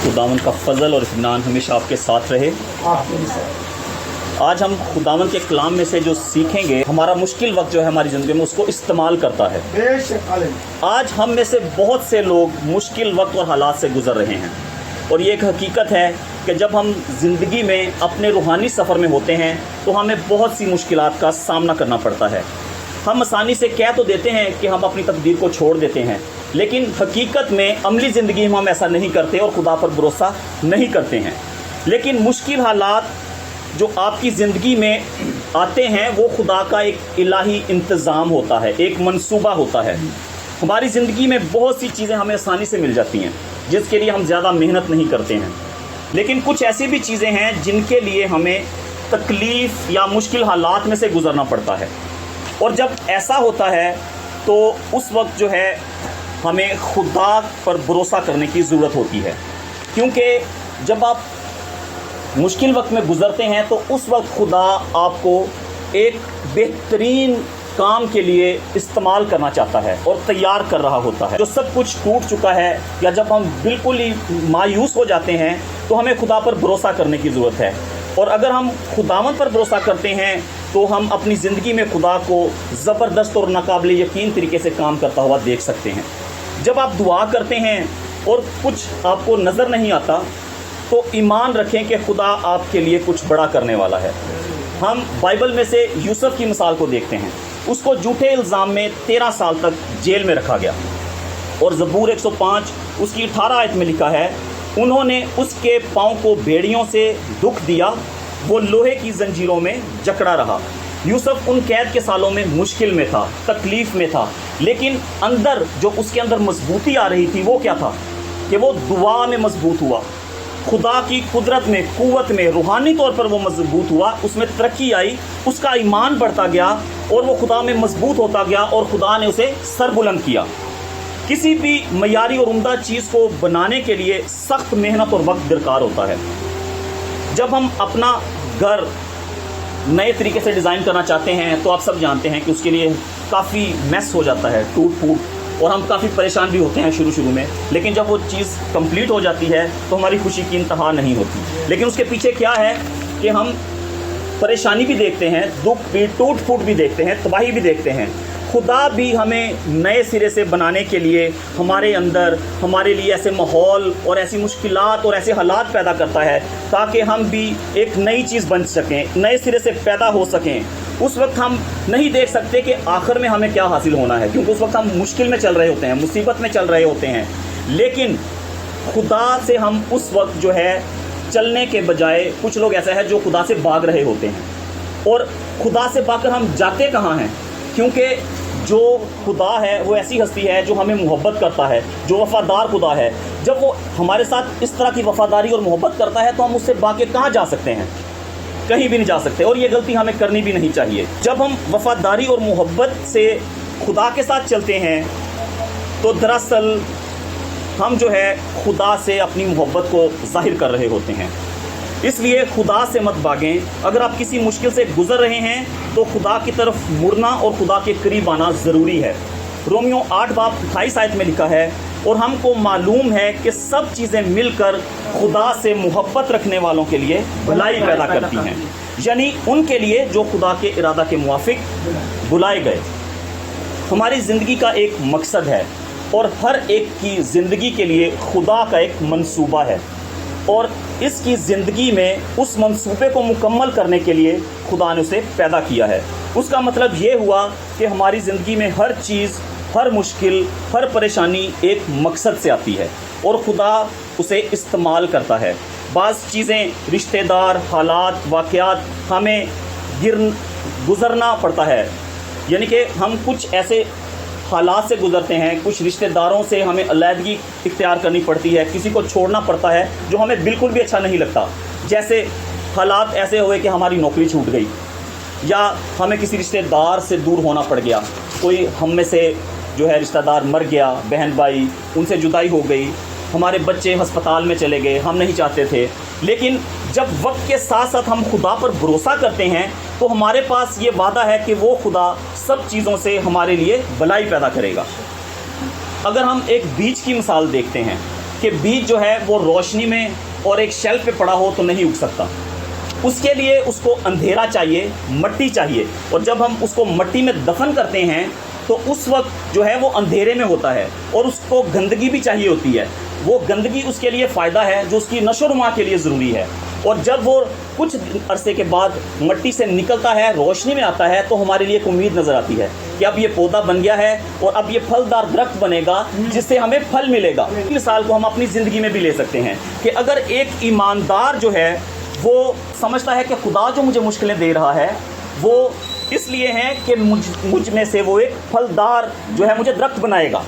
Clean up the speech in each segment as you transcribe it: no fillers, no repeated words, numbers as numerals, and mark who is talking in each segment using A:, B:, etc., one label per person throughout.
A: खुदावन का फजल और इत्मीनान हमेशा आपके साथ रहे। आज हम खुदावन के कलाम में से जो सीखेंगे, हमारा मुश्किल वक्त जो है हमारी ज़िंदगी में उसको इस्तेमाल करता है। आज हम में से बहुत से लोग मुश्किल वक्त और हालात से गुज़र रहे हैं, और ये एक हकीकत है कि जब हम ज़िंदगी में अपने रूहानी सफ़र में होते हैं तो हमें बहुत सी मुश्किलात का सामना करना पड़ता है। हम आसानी से कह तो देते हैं कि हम अपनी तकदीर को छोड़ देते हैं, लेकिन हकीकत में अमली ज़िंदगी में हम ऐसा नहीं करते और खुदा पर भरोसा नहीं करते हैं। लेकिन मुश्किल हालात जो आपकी ज़िंदगी में आते हैं वो खुदा का एक इलाही इंतज़ाम होता है, एक मंसूबा होता है। हमारी ज़िंदगी में बहुत सी चीज़ें हमें आसानी से मिल जाती हैं जिसके लिए हम ज़्यादा मेहनत नहीं करते हैं, लेकिन कुछ ऐसी भी चीज़ें हैं जिनके लिए हमें तकलीफ़ या मुश्किल हालात में से गुज़रना पड़ता है। और जब ऐसा होता है तो उस वक्त जो है हमें खुदा पर भरोसा करने की ज़रूरत होती है, क्योंकि जब आप मुश्किल वक्त में गुज़रते हैं तो उस वक्त खुदा आपको एक बेहतरीन काम के लिए इस्तेमाल करना चाहता है और तैयार कर रहा होता है। जो सब कुछ टूट चुका है या जब हम बिल्कुल ही मायूस हो जाते हैं तो हमें खुदा पर भरोसा करने की ज़रूरत है। और अगर हम खुदावंद पर भरोसा करते हैं तो हम अपनी ज़िंदगी में खुदा को ज़बरदस्त और नाकाबिल यकीन तरीके से काम करता हुआ देख सकते हैं। जब आप दुआ करते हैं और कुछ आपको नज़र नहीं आता तो ईमान रखें कि खुदा आपके लिए कुछ बड़ा करने वाला है। हम बाइबल में से यूसुफ की मिसाल को देखते हैं। उसको झूठे इल्ज़ाम में 13 साल तक जेल में रखा गया, और ज़बूर 105 उसकी 18 आयत में लिखा है, उन्होंने उसके पाँव को भेड़ियों से दुख दिया, वो लोहे की जंजीरों में जकड़ा रहा। यूसुफ उन कैद के सालों में मुश्किल में था, तकलीफ़ में था, लेकिन अंदर जो उसके अंदर मजबूती आ रही थी वो क्या था कि वो दुआ में मजबूत हुआ, खुदा की कुदरत में, कुव्वत में, रूहानी तौर पर वो मजबूत हुआ, उसमें तरक्की आई, उसका ईमान बढ़ता गया और वो खुदा में मजबूत होता गया और खुदा ने उसे सर बुलंद किया। किसी भी मयारी और उम्दा चीज़ को बनाने के लिए सख्त मेहनत और वक्त दरकार होता है। जब हम अपना घर नए तरीके से डिज़ाइन करना चाहते हैं तो आप सब जानते हैं कि उसके लिए काफ़ी मैस हो जाता है, टूट फूट, और हम काफ़ी परेशान भी होते हैं शुरू में, लेकिन जब वो चीज़ कंप्लीट हो जाती है तो हमारी खुशी की इंतहा नहीं होती। लेकिन उसके पीछे क्या है कि हम परेशानी भी देखते हैं, दुख भी, टूट फूट भी देखते हैं, तबाही भी देखते हैं। खुदा भी हमें नए सिरे से बनाने के लिए हमारे अंदर हमारे लिए ऐसे माहौल और ऐसी मुश्किलात और ऐसे हालात पैदा करता है ताकि हम भी एक नई चीज़ बन सकें, नए सिरे से पैदा हो सकें। उस वक्त हम नहीं देख सकते कि आखिर में हमें क्या हासिल होना है, क्योंकि उस वक्त हम मुश्किल में चल रहे होते हैं, मुसीबत में चल रहे होते हैं। लेकिन खुदा से हम उस वक्त जो है चलने के बजाय, कुछ लोग ऐसा है जो खुदा से भाग रहे होते हैं, और खुदा से भागकर हम जाते कहाँ हैं? क्योंकि जो खुदा है वो ऐसी हस्ती है जो हमें मोहब्बत करता है, जो वफ़ादार खुदा है। जब वो हमारे साथ इस तरह की वफ़ादारी और मोहब्बत करता है तो हम उससे भाग के कहाँ जा सकते हैं? कहीं भी नहीं जा सकते, और ये गलती हमें करनी भी नहीं चाहिए। जब हम वफ़ादारी और मोहब्बत से खुदा के साथ चलते हैं तो दरअसल हम जो है खुदा से अपनी मोहब्बत को ज़ाहिर कर रहे होते हैं। इसलिए खुदा से मत भागें। अगर आप किसी मुश्किल से गुज़र रहे हैं तो खुदा की तरफ मुड़ना और खुदा के करीब आना ज़रूरी है। रोमियो 8 बाब 28 आयत में लिखा है, और हमको मालूम है कि सब चीज़ें मिलकर खुदा से मोहब्बत रखने वालों के लिए भलाई पैदा करती हैं, यानी उनके लिए जो खुदा के इरादा के मुवाफिक बुलाए गए। हमारी ज़िंदगी का एक मकसद है और हर एक की ज़िंदगी के लिए खुदा का एक मंसूबा है, और इसकी ज़िंदगी में उस मंसूबे को मुकम्मल करने के लिए खुदा ने उसे पैदा किया है। उसका मतलब ये हुआ कि हमारी ज़िंदगी में हर चीज़, हर मुश्किल, हर परेशानी एक मकसद से आती है और खुदा उसे इस्तेमाल करता है। बाज़ चीज़ें, रिश्तेदार, हालात, वाक़यात हमें गुज़रना पड़ता है, यानी कि हम कुछ ऐसे हालात से गुज़रते हैं, कुछ रिश्तेदारों से हमें अलहदगी इख्तियार करनी पड़ती है, किसी को छोड़ना पड़ता है जो हमें बिल्कुल भी अच्छा नहीं लगता। जैसे हालात ऐसे हुए कि हमारी नौकरी छूट गई, या हमें किसी रिश्तेदार से दूर होना पड़ गया, कोई हम में से जो है रिश्तेदार मर गया, बहन भाई, उनसे जुदाई हो गई, हमारे बच्चे अस्पताल में चले गए, हम नहीं चाहते थे। लेकिन जब वक्त के साथ साथ हम खुदा पर भरोसा करते हैं तो हमारे पास ये वादा है कि वो खुदा सब चीज़ों से हमारे लिए भलाई पैदा करेगा। अगर हम एक बीज की मिसाल देखते हैं کہ बीज जो है वो रोशनी में और एक शेल्फ पे पड़ा हो तो नहीं उग सकता, उसके लिए उसको अंधेरा चाहिए, मट्टी चाहिए, और जब हम उसको मट्टी में दफन करते हैं तो उस वक्त जो है वो अंधेरे में होता है और उसको गंदगी भी चाहिए होती है। वो गंदगी उसके लिए फ़ायदा है जो उसकी नशोनुमा के लिए ज़रूरी है। और जब वो कुछ अरसे के बाद मट्टी से निकलता है, रोशनी में आता है, तो हमारे लिए एक उम्मीद नज़र आती है कि अब ये पौधा बन गया है और अब ये फलदार दरख्त बनेगा जिससे हमें फल मिलेगा। मिसाल को हम अपनी ज़िंदगी में भी ले सकते हैं कि अगर एक ईमानदार जो है वो समझता है कि खुदा जो मुझे मुश्किलें दे रहा है वो इसलिए है कि मुझ में से वो एक फलदार जो है मुझे दरख्त बनाएगा।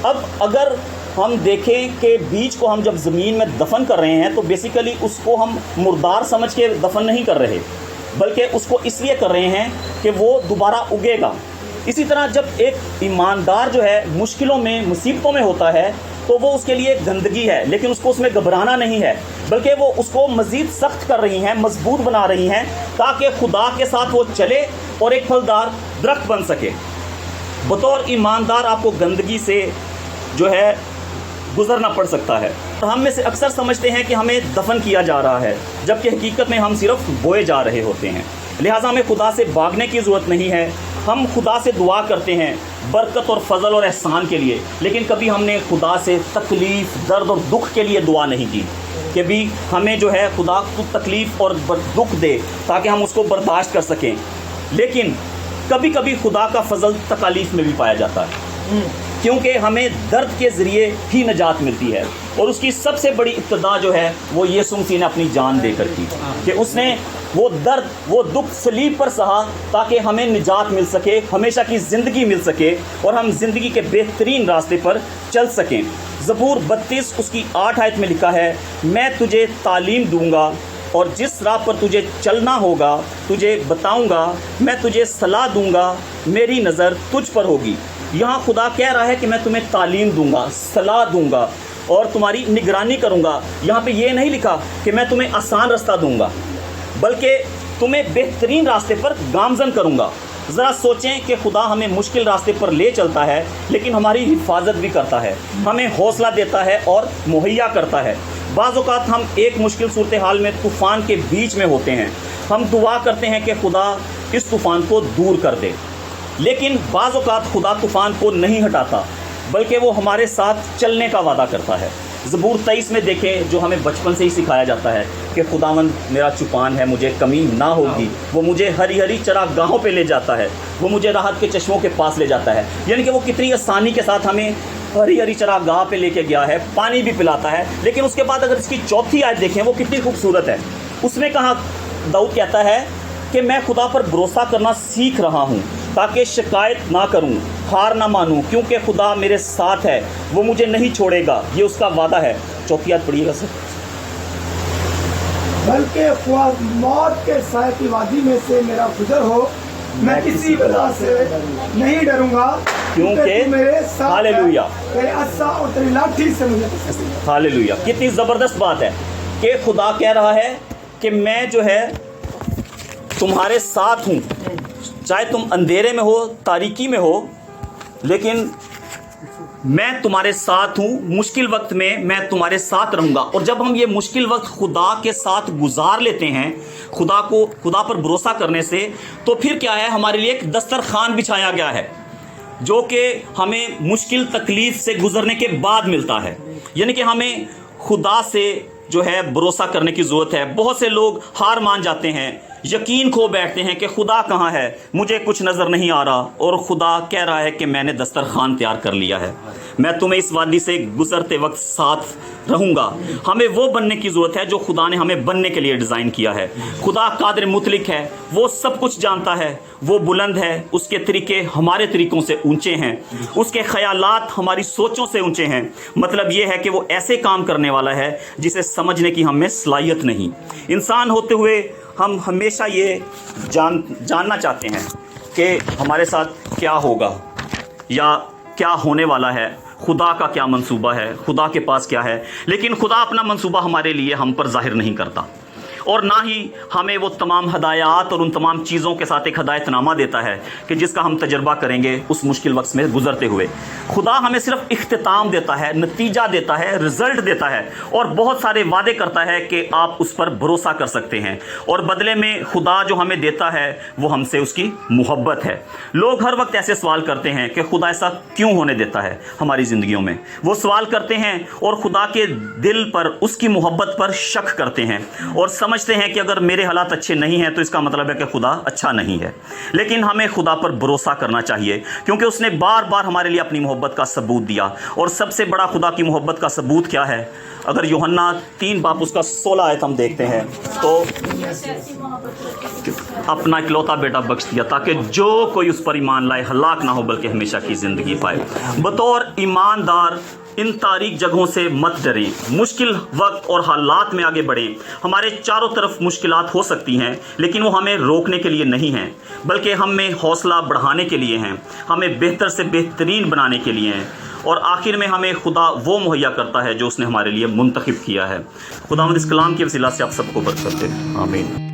A: अब अगर हम देखें कि बीज को हम जब ज़मीन में दफन कर रहे हैं तो बेसिकली उसको हम मुर्दार समझ के दफन नहीं कर रहे, बल्कि उसको इसलिए कर रहे हैं कि वो दोबारा उगेगा। इसी तरह जब एक ईमानदार जो है मुश्किलों में, मुसीबतों में होता है तो वो उसके लिए गंदगी है, लेकिन उसको उसमें घबराना नहीं है, बल्कि वो उसको मज़ीद सख्त कर रही हैं, मजबूत बना रही हैं, ताकि खुदा के साथ वो चले और एक फलदार दरख्त बन सके। बतौर ईमानदार आपको गंदगी से जो है गुजरना पड़ सकता है। हम में से अक्सर समझते हैं कि हमें दफन किया जा रहा है, जबकि हकीकत में हम सिर्फ बोए जा रहे होते हैं। लिहाजा हमें खुदा से भागने की ज़रूरत नहीं है। हम खुदा से दुआ करते हैं बरकत और फजल और एहसान के लिए, लेकिन कभी हमने खुदा से तकलीफ़, दर्द और दुख के लिए दुआ नहीं की कि भी हमें जो है खुदा को तकलीफ़ और दुख दे ताकि हम उसको बर्दाश्त कर सकें। लेकिन कभी कभी खुदा का फजल तकालीफ में भी पाया जाता है, क्योंकि हमें दर्द के ज़रिए ही निजात मिलती है। और उसकी सबसे बड़ी इब्तिदा जो है वो यीशु मसीह ने अपनी जान देकर की, कि उसने वो दर्द, वो दुख सलीब पर सहा ताकि हमें निजात मिल सके, हमेशा की ज़िंदगी मिल सके और हम ज़िंदगी के बेहतरीन रास्ते पर चल सकें। ज़बूर 32 उसकी 8 आयत में लिखा है, मैं तुझे तालीम दूंगा और जिस राह पर तुझे चलना होगा तुझे बताऊंगा, मैं तुझे सलाह दूंगा, मेरी नज़र तुझ पर होगी। यहाँ खुदा कह रहा है कि मैं तुम्हें तालीम दूंगा, सलाह दूंगा और तुम्हारी निगरानी करूंगा। यहाँ पे ये नहीं लिखा कि मैं तुम्हें आसान रास्ता दूंगा, बल्कि तुम्हें बेहतरीन रास्ते पर गामजन करूंगा। ज़रा सोचें कि खुदा हमें मुश्किल रास्ते पर ले चलता है, लेकिन हमारी हिफाजत भी करता है, हमें हौसला देता है और मुहैया करता है। बाज़ औक़ात हम एक मुश्किल सूरत हाल में तूफ़ान के बीच में होते हैं, हम दुआ करते हैं कि खुदा इस तूफ़ान को दूर कर दे, लेकिन बाज़ औक़ात खुदा तूफ़ान को नहीं हटाता, बल्कि वो हमारे साथ चलने का वादा करता है। ज़बूर 23 में देखें, जो हमें बचपन से ही सिखाया जाता है कि खुदावंद मेरा चुपान है, मुझे कमी ना होगी, वो मुझे हरी हरी चरागाहों पे ले जाता है, वो मुझे राहत के चश्मों के पास ले जाता है। यानी कि वो कितनी आसानी के साथ हमें हरी हरी चरागाह पे लेके गया है, पानी भी पिलाता है। लेकिन उसके बाद अगर इसकी चौथी आयत देखें, वो कितनी खूबसूरत है। उसमें कहा, दाऊद कहता है कि मैं खुदा पर भरोसा करना सीख रहा हूँ ताकि शिकायत ना करूँ, हार ना मानूँ, क्योंकि खुदा मेरे साथ है, वो मुझे नहीं छोड़ेगा, ये उसका वादा है। चौथी आयत पढ़िएगा सर।
B: बल्कि मौत के साए की वादी में से मेरा गुजर हो, मैं किसी बला से नहीं डरूंगा,
A: क्योंकि
B: मेरे साथ
A: हालेलुया,
B: तेरे अस्सा और तेरी लाठी से मुझे
A: हालेलुया। कितनी ज़बरदस्त बात है कि खुदा कह रहा है कि मैं जो है तुम्हारे साथ हूँ, चाहे तुम अंधेरे में हो, तारीकी में हो, लेकिन मैं तुम्हारे साथ हूँ। मुश्किल वक्त में मैं तुम्हारे साथ रहूँगा। और जब हम ये मुश्किल वक्त खुदा के साथ गुजार लेते हैं, खुदा पर भरोसा करने से, तो फिर क्या है, हमारे लिए एक दस्तरखान बिछाया गया है जो कि हमें मुश्किल तकलीफ़ से गुजरने के बाद मिलता है। यानी कि हमें खुदा से जो है भरोसा करने की ज़रूरत है। बहुत से लोग हार मान जाते हैं, यकीन खो बैठते हैं कि खुदा कहाँ है, मुझे कुछ नज़र नहीं आ रहा, और खुदा कह रहा है कि मैंने दस्तरखान तैयार कर लिया है, मैं तुम्हें इस वादी से गुजरते वक्त साथ रहूँगा। हमें वो बनने की ज़रूरत है जो खुदा ने हमें बनने के लिए डिज़ाइन किया है। खुदा कादिर मुतलिक है, वो सब कुछ जानता है, वो बुलंद है, उसके तरीके हमारे तरीक़ों से ऊंचे हैं, उसके ख़यालात हमारी सोचों से ऊंचे हैं। मतलब ये है कि वो ऐसे काम करने वाला है जिसे समझने की हमें सलाहियत नहीं। इंसान होते हुए हम हमेशा ये जानना चाहते हैं कि हमारे साथ क्या होगा या क्या होने वाला है, खुदा का क्या मंसूबा है, खुदा के पास क्या है। लेकिन खुदा अपना मंसूबा हमारे लिए हम पर ज़ाहिर नहीं करता। اور نہ ہی ہمیں وہ تمام ہدایات اور ان تمام چیزوں کے ساتھ ایک ہدایت نامہ دیتا ہے کہ جس کا ہم تجربہ کریں گے اس مشکل وقت میں گزرتے ہوئے۔ خدا ہمیں صرف اختتام دیتا ہے، نتیجہ دیتا ہے، رزلٹ دیتا ہے، اور بہت سارے وعدے کرتا ہے کہ آپ اس پر بھروسہ کر سکتے ہیں، اور بدلے میں خدا جو ہمیں دیتا ہے وہ ہم سے اس کی محبت ہے۔ لوگ ہر وقت ایسے سوال کرتے ہیں کہ خدا ایسا کیوں ہونے دیتا ہے ہماری زندگیوں میں؟ وہ سوال کرتے ہیں اور خدا کے دل پر، اس کی محبت پر شک کرتے ہیں اور سمجھتے ہیں کہ اگر میرے حالات اچھے نہیں ہیں تو اس کا مطلب ہے کہ خدا اچھا نہیں ہے۔ لیکن ہمیں خدا پر بھروسہ کرنا چاہیے، کیونکہ اس نے بار بار ہمارے لیے اپنی محبت کا ثبوت دیا، اور سب سے بڑا خدا کی محبت کا ثبوت کیا ہے؟ اگر یوحنا 3 باب اس کا 16 آیت ہم دیکھتے ہیں تو اپنا اکلوتا بیٹا بخش دیا تاکہ جو کوئی اس پر ایمان لائے ہلاک نہ ہو بلکہ ہمیشہ کی زندگی پائے۔ بطور ایماندار ان تاریک جگہوں سے مت ڈریں، مشکل وقت اور حالات میں آگے بڑھیں۔ ہمارے چاروں طرف مشکلات ہو سکتی ہیں، لیکن وہ ہمیں روکنے کے لیے نہیں ہیں، بلکہ ہمیں حوصلہ بڑھانے کے لیے ہیں، ہمیں بہتر سے بہترین بنانے کے لیے ہیں، اور آخر میں ہمیں خدا وہ مہیا کرتا ہے جو اس نے ہمارے لیے منتخب کیا ہے۔ خداوند اس کلام کے وسیلہ سے آپ سب کو برکت دے، آمین۔